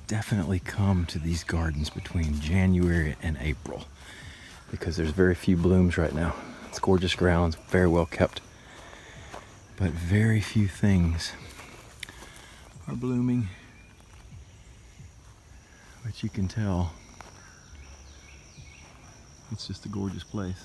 definitely come to these gardens between January and April because there's very few blooms right now. It's gorgeous grounds, very well kept, but very few things are blooming, but you can tell it's just a gorgeous place.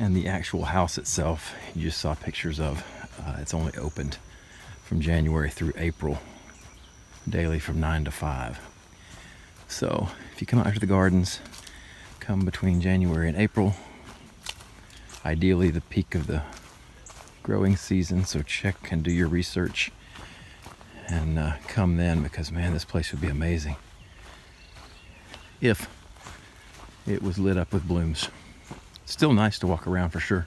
And the actual house itself, you just saw pictures of. It's only opened from January through April, daily from 9 to 5. So if you come out here to the gardens, come between January and April, ideally the peak of the growing season, so check and do your research and come then, because man, this place would be amazing if it was lit up with blooms. Still nice to walk around for sure.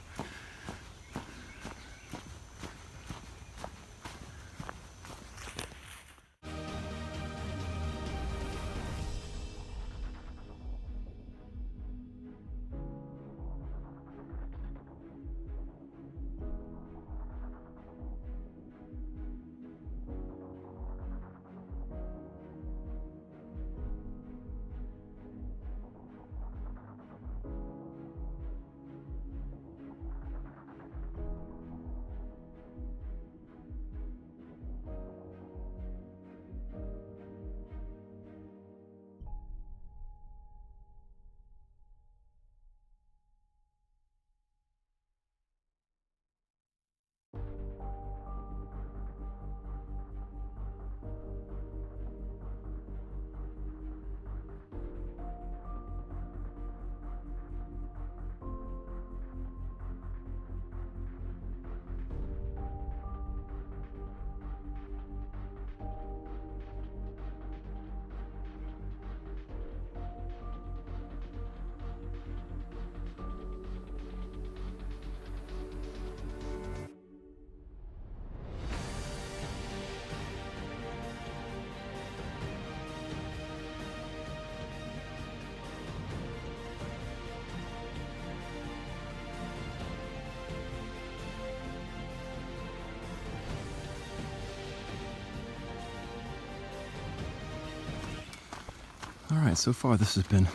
All right, so far this has been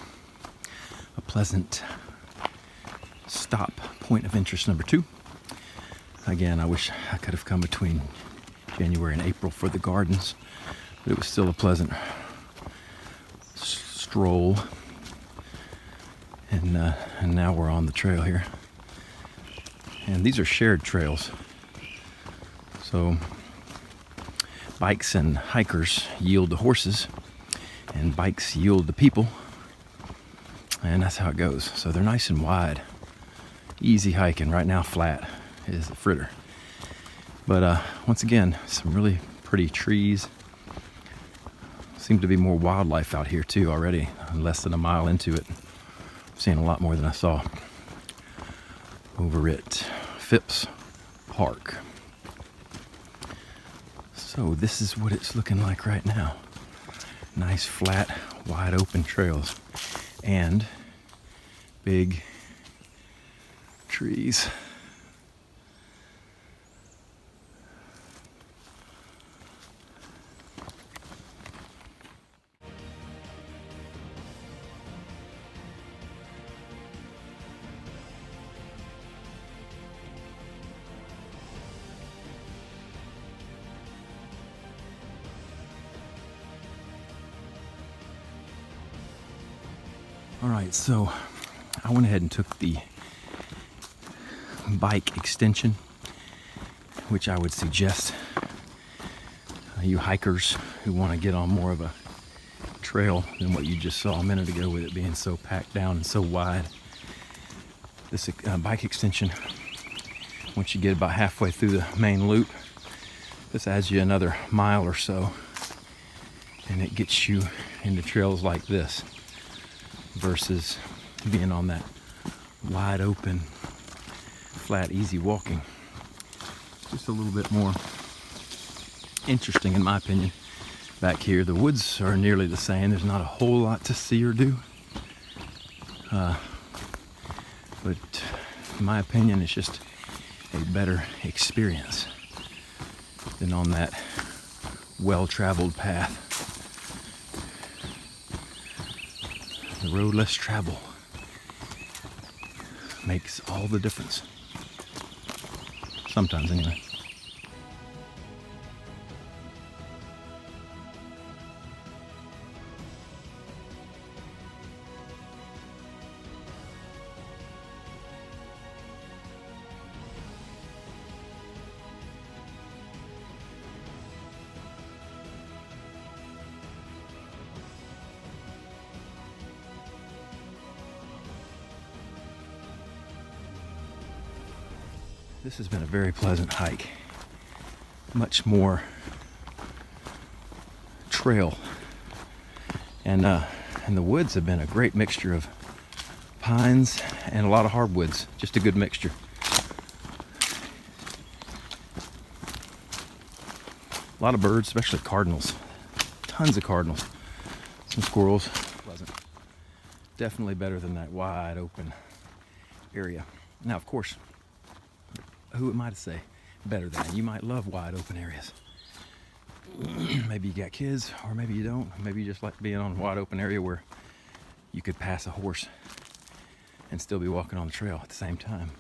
a pleasant stop, point of interest number 2. Again, I wish I could have come between January and April for the gardens, but it was still a pleasant stroll. And now we're on the trail here. And these are shared trails. So bikes and hikers yield the horses, and bikes yield the people, and that's how it goes. So they're nice and wide, easy hiking. Right now flat is the fritter, but once again, some really pretty trees. Seems to be more wildlife out here too already. Less than a mile into it, I'm seeing a lot more than I saw over at Phipps Park. So this is what it's looking like right now. Nice, flat, wide open trails and big trees. All right, so I went ahead and took the bike extension, which I would suggest you hikers who want to get on more of a trail than what you just saw a minute ago with it being so packed down and so wide. This bike extension, once you get about halfway through the main loop, this adds you another mile or so, and it gets you into trails like this versus being on that wide open, flat, easy walking. Just a little bit more interesting in my opinion. Back here, the woods are nearly the same. There's not a whole lot to see or do. But in my opinion, it's just a better experience than on that well-traveled path. The road less traveled makes all the difference. Sometimes, anyway. This has been a very pleasant hike. Much more trail. And the woods have been a great mixture of pines and a lot of hardwoods. Just a good mixture. A lot of birds, especially cardinals. Tons of cardinals. Some squirrels. Pleasant. Definitely better than that wide open area. Now, of course, who am I to say better than? You might love wide open areas. Maybe you got kids, or maybe you don't. Maybe you just like being on a wide open area where you could pass a horse and still be walking on the trail at the same time.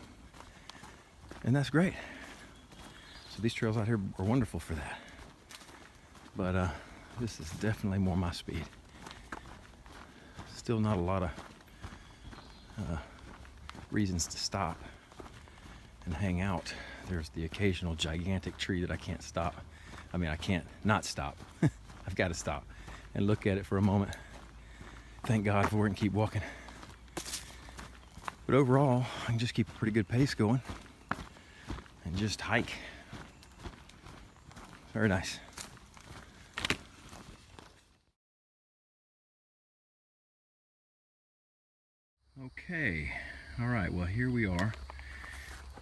And that's great. So these trails out here are wonderful for that. But this is definitely more my speed. Still not a lot of reasons to stop and hang out. There's the occasional gigantic tree that I can't stop. I mean, I can't not stop. I've got to stop and look at it for a moment. Thank God for it and keep walking. But overall, I can just keep a pretty good pace going and just hike. Very nice. Okay, all right, well, here we are.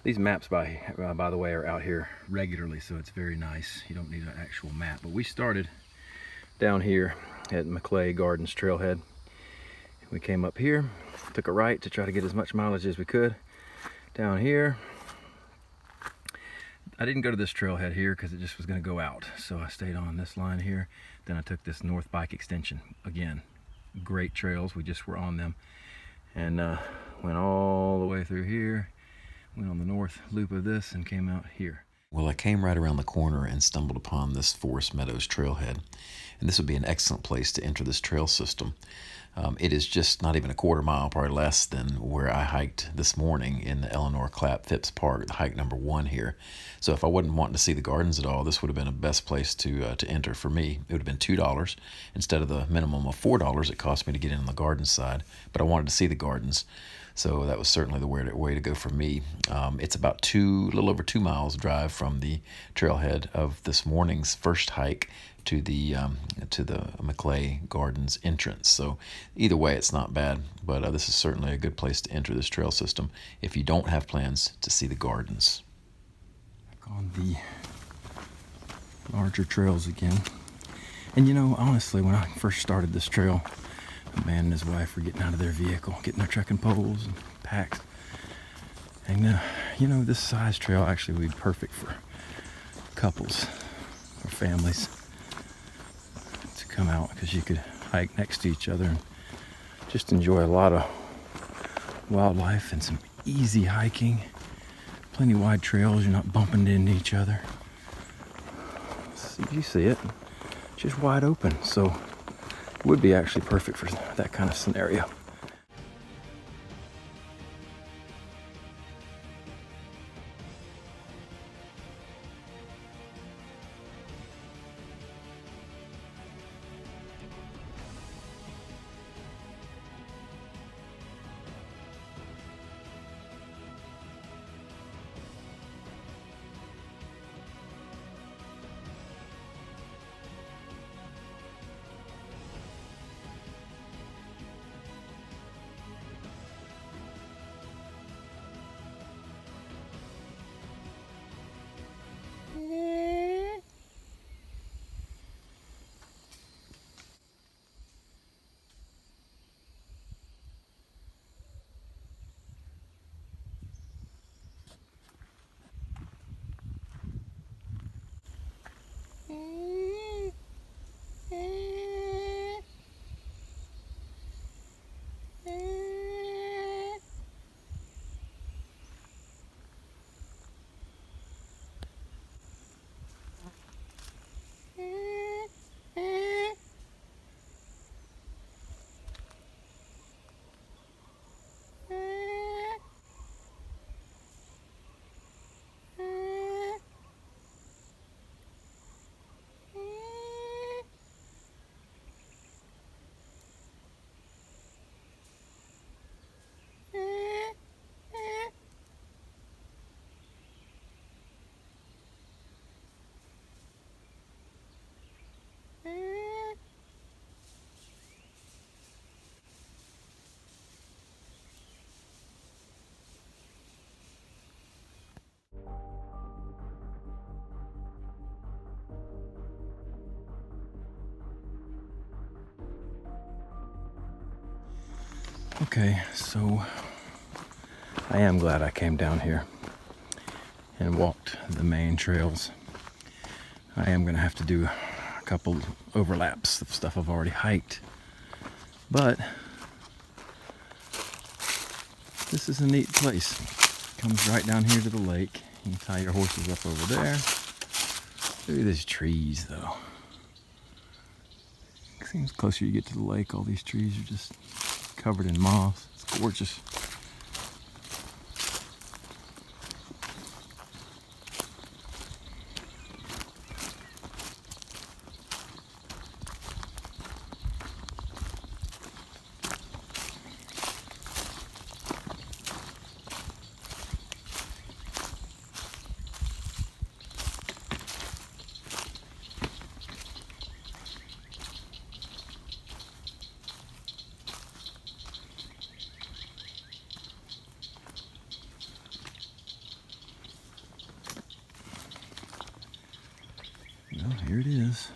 These maps, by the way, are out here regularly, so it's very nice. You don't need an actual map. But we started down here at Maclay Gardens Trailhead. We came up here, took a right to try to get as much mileage as we could. Down here, I didn't go to this trailhead here because it just was going to go out. So I stayed on this line here. Then I took this North Bike Extension. Again, great trails. We just were on them. And went all the way through here. Went on the north loop of this and came out here. Well, I came right around the corner and stumbled upon this Forest Meadows trailhead, and this would be an excellent place to enter this trail system. It is just not even a quarter mile, probably less than where I hiked this morning in the Eleanor Clapp Phipps Park, hike number 1 here. So if I wasn't wanting to see the gardens at all, this would have been the best place to enter for me. It would have been $2 instead of the minimum of $4 it cost me to get in on the garden side, but I wanted to see the gardens. So that was certainly the way to go for me. It's about a little over 2 miles drive from the trailhead of this morning's first hike to the Maclay Gardens entrance. So either way, it's not bad, but this is certainly a good place to enter this trail system if you don't have plans to see the gardens. Back on the larger trails again. And you know, honestly, when I first started this trail, a man and his wife were getting out of their vehicle, getting their trekking poles and packs. And you know, this size trail actually would be perfect for couples or families to come out, because you could hike next to each other and just enjoy a lot of wildlife and some easy hiking. Plenty wide trails, you're not bumping into each other. You see it, just wide open. So it would be actually perfect for that kind of scenario. Okay, so I am glad I came down here and walked the main trails. I am going to have to do a couple overlaps of stuff I've already hiked, but this is a neat place. Comes right down here to the lake. You can tie your horses up over there. Look at these trees, though. It seems closer you get to the lake, all these trees are just covered in moss. It's gorgeous. Well, here it is.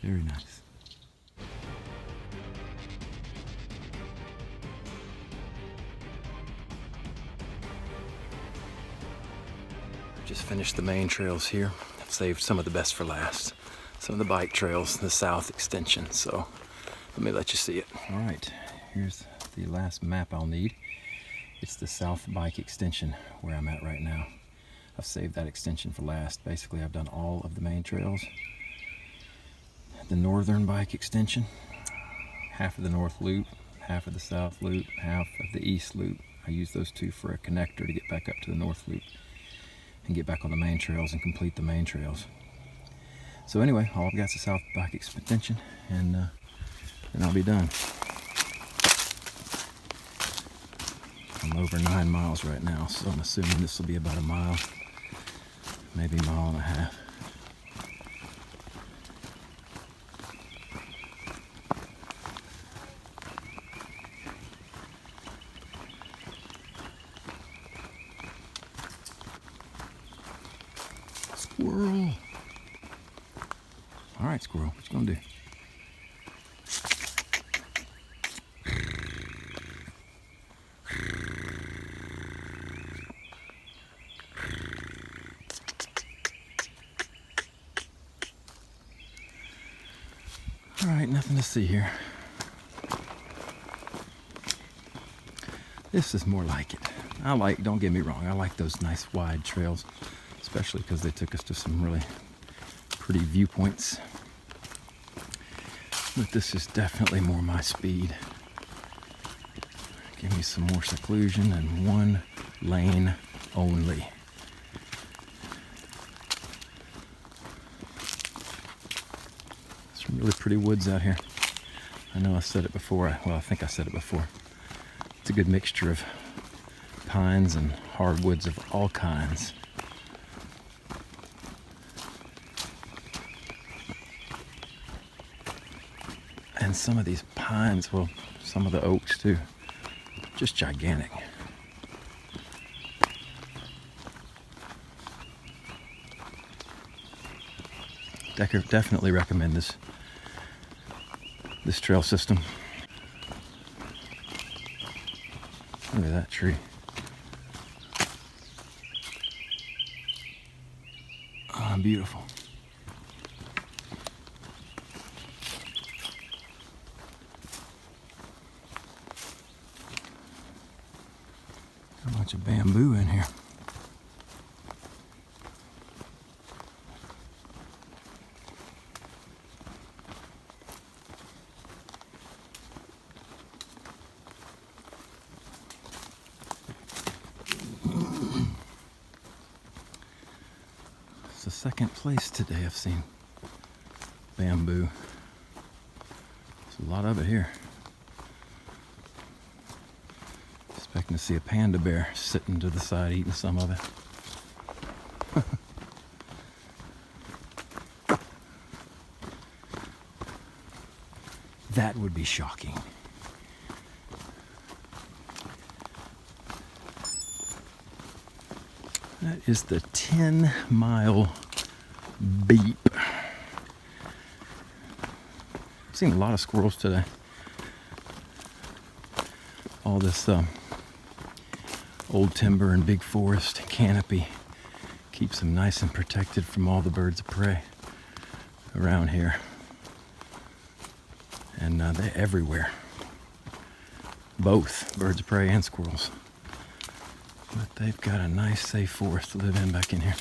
Very nice. Just finished the main trails here. I've saved some of the best for last. Some of the bike trails, the south extension. So let me let you see it. All right, here's the last map I'll need. It's the south bike extension where I'm at right now. I've saved that extension for last. Basically, I've done all of the main trails. The northern bike extension, half of the north loop, half of the south loop, half of the east loop. I use those two for a connector to get back up to the north loop and get back on the main trails and complete the main trails. So anyway, all I've got is the south bike extension, and then I'll be done. I'm over 9 miles right now, so I'm assuming this will be about a mile, maybe a mile and a half. Squirrel. All right, squirrel, what you gonna do? All right, nothing to see here. This is more like it. Don't get me wrong, I like those nice wide trails, especially because they took us to some really pretty viewpoints. But this is definitely more my speed. Give me some more seclusion and one lane only. Some really pretty woods out here. I know I said it before. Well, I think I said it before. It's a good mixture of pines and hardwoods of all kinds. And some of these pines, well, some of the oaks too, just gigantic. Definitely recommend this trail system. Look at that tree. Ah, beautiful. A bunch of bamboo in here. It's the second place today I've seen bamboo. There's a lot of it here. Expecting to see a panda bear sitting to the side eating some of it. That would be shocking. That is the 10-mile beep. I've seen a lot of squirrels today. All this old timber and big forest canopy keeps them nice and protected from all the birds of prey around here. And they're everywhere. Both birds of prey and squirrels. But they've got a nice, safe forest to live in back in here.